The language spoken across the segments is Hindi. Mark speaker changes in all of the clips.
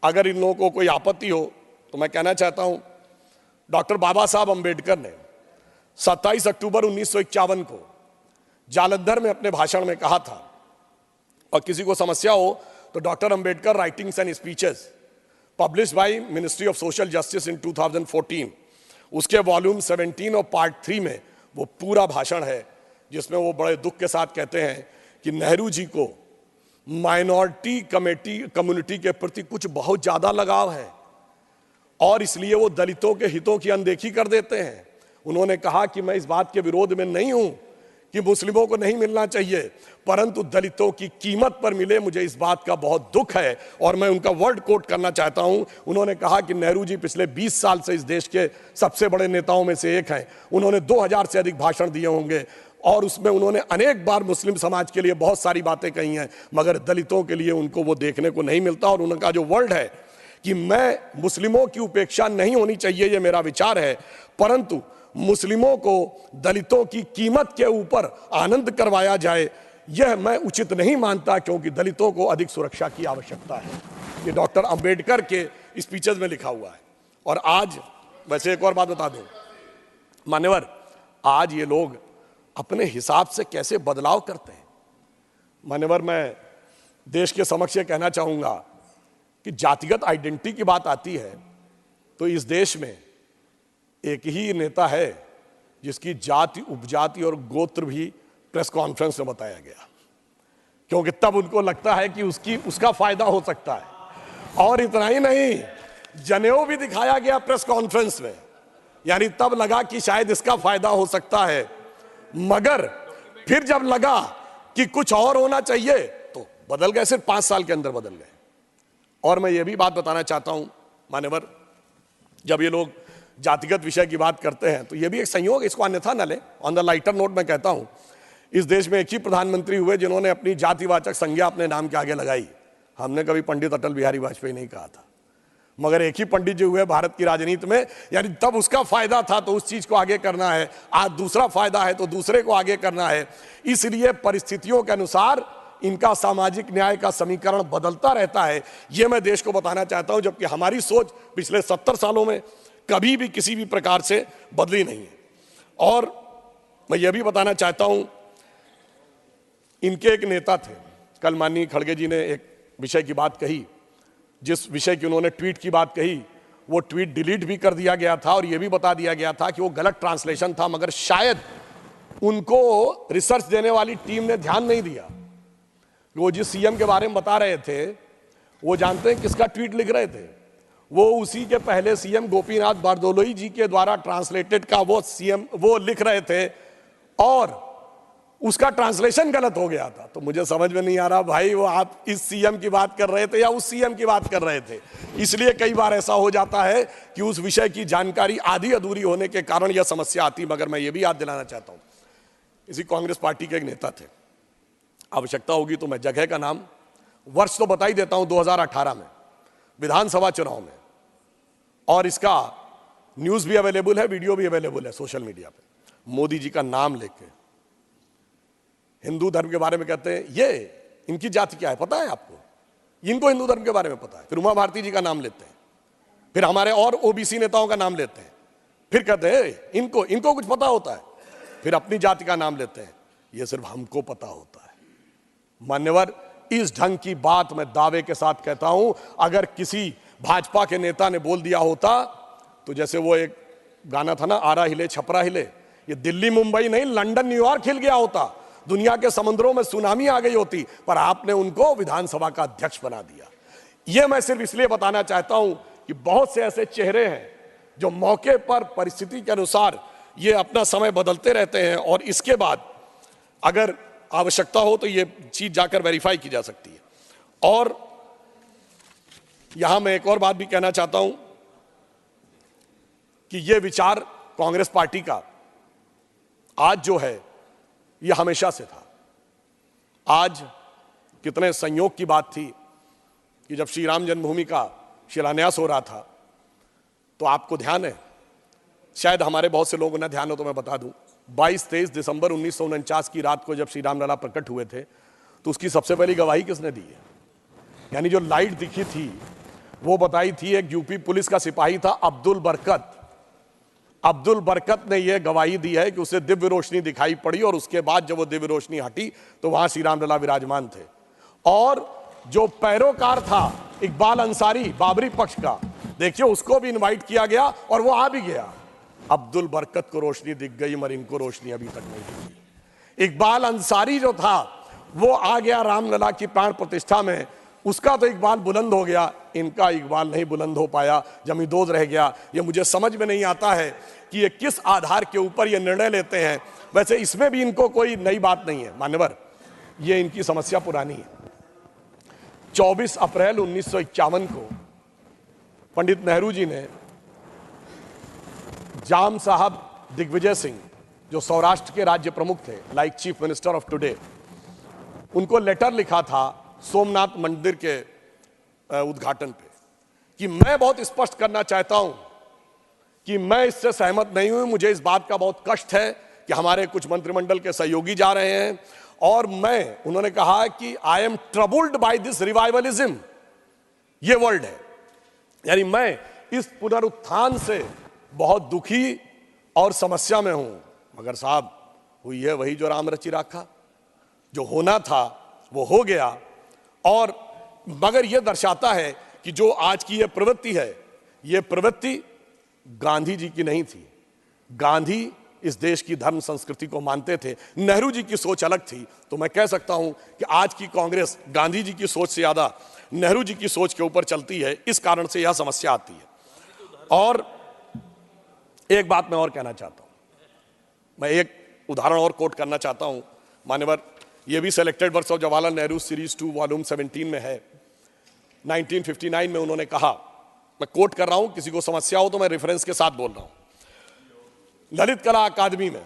Speaker 1: अगर इन लोगों को कोई आपत्ति हो तो मैं कहना चाहता हूं, डॉक्टर बाबा साहब अंबेडकर ने 27 अक्टूबर 1951 को जालंधर में अपने भाषण में कहा था, और किसी को समस्या हो तो doctor Ambedkar writings and speeches published by ministry of social justice in 2014, उसके वॉल्यूम 17 और पार्ट 3 में वो पूरा भाषण है, जिसमें वो बड़े दुख के साथ कहते हैं कि नेहरू जी को माइनॉरिटी कम्युनिटी के प्रति कुछ बहुत ज्यादा लगाव है और इसलिए वो दलितों के हितों की अनदेखी कर देते हैं। उन्होंने कहा कि मैं इस बात के विरोध में नहीं हूं कि मुस्लिमों को नहीं मिलना चाहिए, परंतु दलितों की कीमत पर मिले, मुझे इस बात का बहुत दुख है। और मैं उनका वर्ड कोट करना चाहता हूं। उन्होंने कहा कि नेहरू जी पिछले 20 साल से इस देश के सबसे बड़े नेताओं में से एक हैं। उन्होंने 2000 से अधिक भाषण दिए होंगे और उसमें उन्होंने अनेक बार मुस्लिम समाज के लिए बहुत सारी बातें कही हैं, मगर दलितों के लिए उनको वो देखने को नहीं मिलता। और उनका जो वर्ड है कि मैं मुस्लिमों की उपेक्षा नहीं होनी चाहिए, ये मेरा विचार है, परंतु मुस्लिमों को दलितों की कीमत के ऊपर आनंद करवाया जाए, यह मैं उचित नहीं मानता, क्योंकि दलितों को अधिक सुरक्षा की आवश्यकता है। ये डॉक्टर अंबेडकर के स्पीचेस में लिखा हुआ है। और आज वैसे एक और बात बता दूं मान्यवर, आज ये लोग अपने हिसाब से कैसे बदलाव करते हैं। मान्यवर, मैं देश के समक्ष ये कहना चाहूंगा कि जातिगत आइडेंटिटी की बात आती है तो इस देश में एक ही नेता है जिसकी जाति, उपजाति और गोत्र भी प्रेस कॉन्फ्रेंस में बताया गया, क्योंकि तब उनको लगता है कि उसका फायदा हो सकता है। और इतना ही नहीं, जनेऊ भी दिखाया गया प्रेस कॉन्फ्रेंस में, यानी तब लगा कि शायद इसका फायदा हो सकता है, मगर फिर जब लगा कि कुछ और होना चाहिए तो बदल गए, सिर्फ 5 साल के अंदर बदल गए। और मैं ये भी बात बताना चाहता हूं मान्यवर, जब ये लोग जातिगत विषय की बात करते हैं तो ये भी एक संयोग, इसको अन्यथा न ले। ऑन द लाइटर नोट मैं कहता हूं, इस देश में एक ही प्रधानमंत्री हुए जिन्होंने अपनी जातिवाचक संज्ञा अपने नाम के आगे लगाई। हमने कभी पंडित अटल बिहारी वाजपेयी नहीं कहा था, मगर एक ही पंडित जी हुए भारत की राजनीति में, यानी तब उसका फायदा था तो उस चीज को आगे करना है, आज दूसरा फायदा है तो दूसरे को आगे करना है। इसलिए परिस्थितियों के अनुसार इनका सामाजिक न्याय का समीकरण बदलता रहता है, यह मैं देश को बताना चाहता हूं, जबकि हमारी सोच पिछले 70 सालों में कभी भी किसी भी प्रकार से बदली नहीं है। और मैं यह भी बताना चाहता हूं, इनके एक नेता थे, कल माननीय खड़गे जी ने एक विषय की बात कही, जिस विषय की उन्होंने ट्वीट की बात कही, वो ट्वीट डिलीट भी कर दिया गया था और यह भी बता दिया गया था कि वो गलत ट्रांसलेशन था, मगर शायद उनको रिसर्च देने वाली टीम ने ध्यान नहीं दिया। वो जिस सीएम के बारे में बता रहे थे वो जानते हैं किसका ट्वीट लिख रहे थे, वो उसी के पहले सीएम गोपीनाथ बारदोलोई जी के द्वारा ट्रांसलेटेड का वो लिख रहे थे और उसका ट्रांसलेशन गलत हो गया था। तो मुझे समझ में नहीं आ रहा भाई, वो आप इस सीएम की बात कर रहे थे या उस सीएम की बात कर रहे थे। इसलिए कई बार ऐसा हो जाता है कि उस विषय की जानकारी आधी अधूरी होने के कारण यह समस्या आती। मगर मैं ये भी याद दिलाना चाहता हूं, इसी कांग्रेस पार्टी के एक नेता थे, आवश्यकता होगी तो मैं जगह का नाम, वर्ष तो बता ही देता हूं, 2018 में विधानसभा चुनाव में, और इसका न्यूज भी अवेलेबल है, वीडियो भी अवेलेबल है सोशल मीडिया पे, मोदी जी का नाम लेके हिंदू धर्म के बारे में कहते हैं, ये इनकी जाति क्या है पता है आपको, इनको हिंदू धर्म के बारे में पता है। फिर उमा भारती जी का नाम लेते हैं, फिर हमारे और ओबीसी नेताओं का नाम लेते हैं, फिर कहते हैं इनको कुछ पता होता है, फिर अपनी जाति का नाम लेते हैं, ये सिर्फ हमको पता होता है। मान्यवर, इस ढंग की बात मैं दावे के साथ कहता हूं, अगर किसी भाजपा के नेता ने बोल दिया होता तो जैसे वो एक गाना था ना, आरा हिले छपरा हिले, ये दिल्ली मुंबई नहीं लंदन न्यूयॉर्क हिल गया होता, दुनिया के समुद्रों में सुनामी आ गई होती, पर आपने उनको विधानसभा का अध्यक्ष बना दिया। यह मैं सिर्फ इसलिए बताना चाहता हूं कि बहुत से ऐसे चेहरे हैं जो मौके पर परिस्थिति के अनुसार ये अपना समय बदलते रहते हैं, और इसके बाद अगर आवश्यकता हो तो ये चीज जाकर वेरीफाई की जा सकती है। और यहां मैं एक और बात भी कहना चाहता हूं कि यह विचार कांग्रेस पार्टी का आज जो है यह हमेशा से था। आज कितने संयोग की बात थी कि जब श्री राम जन्मभूमि का शिलान्यास हो रहा था तो आपको ध्यान है, शायद हमारे बहुत से लोगों ने ध्यान हो तो मैं बता दूं, 22-23 दिसंबर 1949 की रात को जब श्री राम लला प्रकट हुए थे तो उसकी सबसे पहली गवाही किसने दी है? यानी जो लाइट दिखी थी वो बताई थी, एक यूपी पुलिस का सिपाही था अब्दुल बरकत। अब्दुल बरकत ने यह गवाही दी है कि उसे दिव्य रोशनी दिखाई पड़ी और उसके बाद जब वो दिव्य रोशनी हटी तो वहां श्री राम लला विराजमान थे। और जो पैरोकार था इकबाल अंसारी बाबरी पक्ष का, देखिए उसको भी इनवाइट किया गया और वो आ भी गया। अब्दुल बरकत को रोशनी दिख गई मगर इनको रोशनी अभी तक नहीं दिखी। इकबाल अंसारी जो था वो आ गया रामलला की प्राण प्रतिष्ठा में, उसका तो इकबाल बुलंद हो गया, इनका इकबाल नहीं बुलंद हो पाया, जमींदोज रह गया। ये मुझे समझ में नहीं आता है कि ये किस आधार के ऊपर ये निर्णय लेते हैं। वैसे इसमें भी इनको कोई नई बात नहीं है मान्यवर, ये इनकी समस्या पुरानी है। 24 अप्रैल 1951 को पंडित नेहरू जी ने जाम साहब दिग्विजय सिंह, जो सौराष्ट्र के राज्य प्रमुख थे, like chief minister of today, उनको लेटर लिखा था सोमनाथ मंदिर के उद्घाटन पे कि मैं बहुत स्पष्ट करना चाहता हूं कि मैं इससे सहमत नहीं हूं। मुझे इस बात का बहुत कष्ट है कि हमारे कुछ मंत्रिमंडल के सहयोगी जा रहे हैं और उन्होंने कहा कि I am troubled by this revivalism, ये वर्ड है, यानी मैं इस पुनरुत्थान से बहुत दुखी और समस्या में हूं। मगर साहब हुई है वही जो राम रचि राखा, जो होना था वो हो गया। और मगर यह दर्शाता है कि जो आज की यह प्रवृत्ति है, यह प्रवृत्ति गांधी जी की नहीं थी। गांधी इस देश की धर्म संस्कृति को मानते थे, नेहरू जी की सोच अलग थी। तो मैं कह सकता हूं कि आज की कांग्रेस गांधी जी की सोच से ज्यादा नेहरू जी की सोच के ऊपर चलती है, इस कारण से यह समस्या आती है। और एक बात मैं और कहना चाहता हूं, मैं एक उदाहरण और कोट करना चाहता हूं मान्यवर, ये भी selected works of Jawaharlal Nehru series 2 volume 17 में है। 1959 में उन्होंने कहा, मैं कोट कर रहा हूं, किसी को समस्या हो तो मैं रेफरेंस के साथ बोल रहा हूं। ललित कला अकादमी में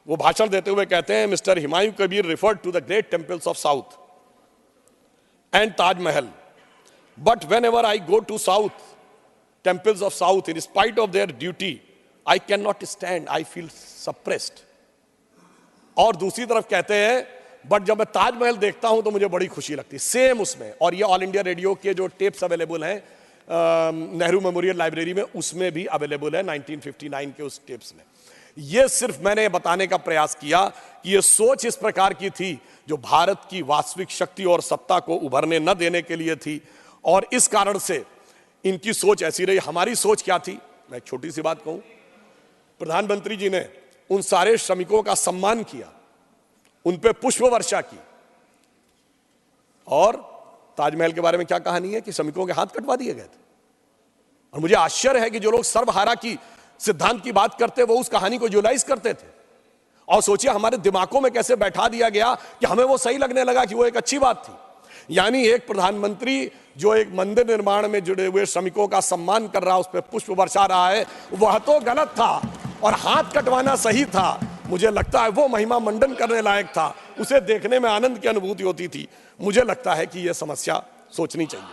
Speaker 1: वो भाषण देते हुए कहते हैं, mister Humayun Kabir referred to the great temples of south and Taj Mahal, but whenever I go to south temples of south in spite of their duty I can not stand, I feel suppressed. और दूसरी तरफ कहते हैं, बट जब मैं ताजमहल देखता हूं तो मुझे बड़ी खुशी लगती है। सेम उसमें, और ये ऑल इंडिया रेडियो के जो टेप्स अवेलेबल हैं नेहरू मेमोरियल लाइब्रेरी में, उसमें भी अवेलेबल है 1959 के उस टेप्स में। ये सिर्फ मैंने बताने का प्रयास किया कि ये सोच इस प्रकार की थी जो भारत की वास्तविक शक्ति और सत्ता को उभरने न देने के लिए थी, और इस कारण से इनकी सोच ऐसी रही। हमारी सोच क्या थी, मैं एक छोटी सी बात कहूं, प्रधानमंत्री जी ने उन सारे श्रमिकों का सम्मान किया, उन पे पुष्प वर्षा की, और ताजमहल के बारे में क्या कहानी है कि श्रमिकों के हाथ कटवा दिए गए थे। और मुझे आश्चर्य है कि जो लोग सर्वहारा की सिद्धांत की बात करते वो उस कहानी को जुलाइज करते थे, और सोचिए हमारे दिमागों में कैसे बैठा दिया गया कि हमें वो सही लगने लगा कि वो एक अच्छी बात थी। यानी एक प्रधानमंत्री जो एक मंदिर निर्माण में जुड़े हुए श्रमिकों का सम्मान कर रहा, उस पर पुष्प बरसा रहा है, वह तो गलत था, और हाथ कटवाना सही था। मुझे लगता है वो महिमा मंडन करने लायक था, उसे देखने में आनंद की अनुभूति होती थी। मुझे लगता है कि यह समस्या सोचनी चाहिए।